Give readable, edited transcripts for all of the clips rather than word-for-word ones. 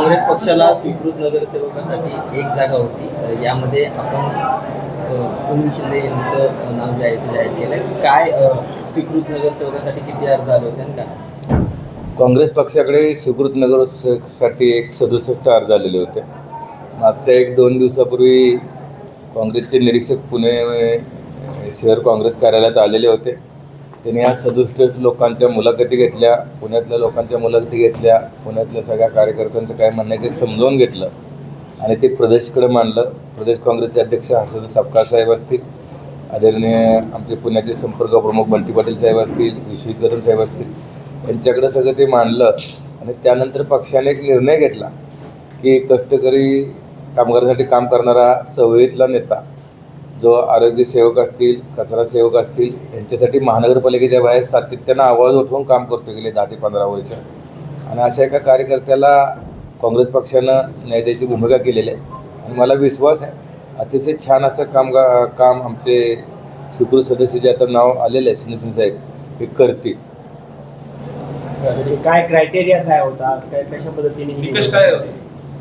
काँग्रेस पक्षाला स्वीकृत नगरसेवकासाठी एक जागा होती, यामध्ये आपण सुनील शिंदे यांचं नाव जे आहे ते जाहीर केलं. काय स्वीकृत नगरसेवकासाठी किती अर्ज आले होते आणि काय? काँग्रेस पक्षाकडे स्वीकृत नगरसेवकासाठी 167 अर्ज आलेले होते. मागच्या 1-2 दिवसापूर्वी काँग्रेसचे निरीक्षक पुणे शहर काँग्रेस कार्यालयात आलेले होते. त्यांनी या 67 लोकांच्या मुलाखती घेतल्या, पुण्यातल्या लोकांच्या मुलाखती घेतल्या, पुण्यातल्या सगळ्या कार्यकर्त्यांचं काय म्हणणं आहे ते समजावून घेतलं आणि ते प्रदेशकडे मांडलं. प्रदेश काँग्रेसचे अध्यक्ष हर्षवर्धन सपकाळ साहेब असतील, आदरणीय आमचे पुण्याचे संपर्क प्रमुख बंटी पाटील साहेब असतील, विश्वजित कदम साहेब असतील, यांच्याकडे सगळं ते मांडलं आणि त्यानंतर पक्षाने एक निर्णय घेतला की कष्टकरी कामगारांसाठी काम करणारा चळवळीतला नेता जो आरोग्य सेवक असतील, कचरा सेवक असतील, यांच्यासाठी महानगरपालिकेच्या बाहेर सातत्यानं आवाज उठवून काम करतो गेले 10 ते 15 वर्ष. आणि अशा एका कार्यकर्त्याला काँग्रेस पक्षानं न्याय द्यायची भूमिका केलेली आहे आणि मला विश्वास आहे अतिशय छान असं काम आमचे स्वीकृत सदस्य जे आता नाव आलेले आहे सुनील शिंदे साहेब हे करतील. काय क्रायटेरिया काय होता, काय कशा पद्धतीने निकष काय होते?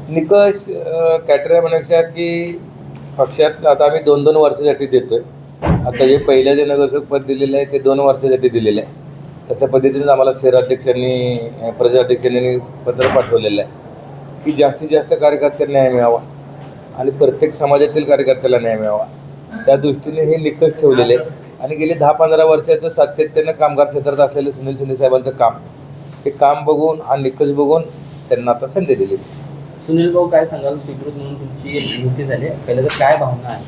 निकष क्रायटेरिया म्हणण्यापेक्षा की पक्षात आता आम्ही 2-2 वर्षासाठी देतो आहे. आता जे पहिलं जे नगरसेवक पद दिलेलं आहे ते 2 वर्षासाठी दिलेलं आहे. तशा पद्धतीनेच आम्हाला शहराध्यक्षांनी प्रदेशाध्यक्षांनी पत्र पाठवलेलं आहे की जास्तीत जास्त कार्यकर्त्यांना न्याय मिळावा आणि प्रत्येक समाजातील कार्यकर्त्याला न्याय मिळावा. त्या दृष्टीने हे निकष ठेवलेले आहेत आणि गेले 10-15 वर्षाचं सातत्यानं कामगार क्षेत्रात असलेलं सुनील शिंदे साहेबांचं काम, हे काम बघून हा निकष बघून त्यांना आता संधी दिली. सुनील भाऊ, काय सांगाल? स्वीकृत म्हणून तुमची नियुक्ती झाली, पहिलं तर काय भावना आहे?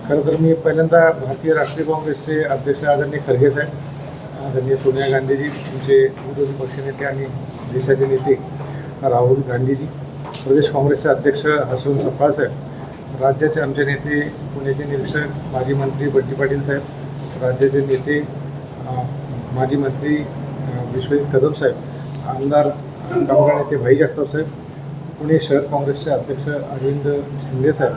खरं तर मी पहिल्यांदा भारतीय राष्ट्रीय काँग्रेसचे अध्यक्ष आदरणीय खरगे साहेब, आदरणीय सोनिया गांधीजी, तुमचे विरोधी पक्षनेते आणि देशाचे नेते राहुल गांधीजी, प्रदेश काँग्रेसचे अध्यक्ष हर्षवर्धन सपकाळ साहेब, राज्याचे आमचे नेते पुण्याचे निरीक्षक माजी मंत्री बंटी पाटील साहेब, राज्याचे नेते माजी मंत्री विश्वजित कदम साहेब, आमदार कामगार नेते भाई जगताप साहेब, पुणे शहर काँग्रेसचे अध्यक्ष अरविंद शिंदे साहेब,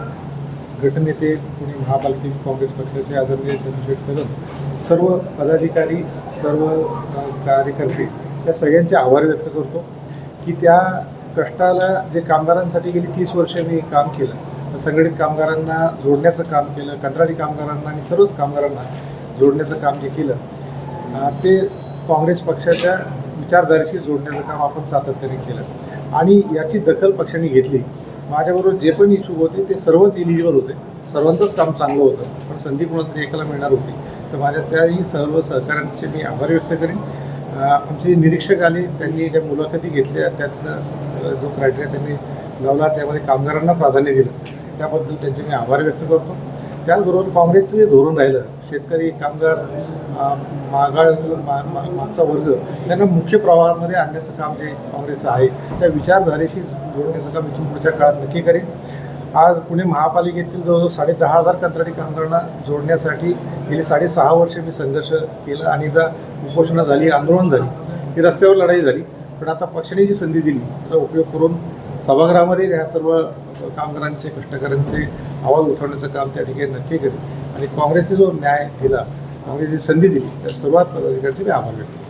गटनेते पुणे महापालिका काँग्रेस पक्षाचे आदरणीय चंद्रशेखर कदम, सर्व पदाधिकारी, सर्व कार्यकर्ते या सगळ्यांचे आभार व्यक्त करतो की त्या कष्टाला जे कामगारांसाठी गेली 30 वर्षे मी काम केलं, संघटित कामगारांना जोडण्याचं काम केलं, कंत्राटी कामगारांना आणि सर्वच कामगारांना जोडण्याचं काम जे केलं ते काँग्रेस पक्षाच्या विचारधारेशी जोडण्याचं काम आपण सातत्याने केलं आणि याची दखल पक्षाने घेतली. माझ्याबरोबर जे पण इच्छुक होते ते सर्वच एलिजिबल होते, सर्वांचंच काम चांगलं होतं, पण संधी कोणाला तरी एकाला मिळणार होती. तर माझ्या त्याही सर्व सहकाऱ्यांचे मी आभार व्यक्त करेन. आमचे निरीक्षक आले, त्यांनी ज्या मुलाखती घेतल्या त्यातनं जो क्रायटेरिया त्यांनी लावला त्यामध्ये कामगारांना प्राधान्य दिलं, त्याबद्दल त्यांचे मी आभार व्यक्त करतो. त्याचबरोबर काँग्रेसचं जे धोरण राहिलं, शेतकरी कामगार मागचा वर्ग त्यांना मुख्य प्रवाहामध्ये आणण्याचं काम जे काँग्रेसचं आहे त्या विचारधारेशी जोडण्याचं काम इथून पुढच्या काळात नक्की करेन. आज पुणे महापालिकेतील जवळजवळ 10,500 कंत्राटी कामगारांना जोडण्यासाठी गेली 6.5 वर्षे मी संघर्ष केला. अनेकदा उपोषणं झाली, आंदोलन झाली, ही रस्त्यावर लढाई झाली, पण आता पक्षाने जी संधी दिली त्याचा उपयोग करून सभागृहामध्ये ह्या सर्व कामगारांचे, कष्टकऱ्यांचे आवाज उठवण्याचं काम त्या ठिकाणी नक्की करेन आणि काँग्रेसने जो न्याय दिला, काँग्रेसची संधी दिली त्या सर्वात पदाधिकाऱ्यांचे मी आभार व्यक्त करतो.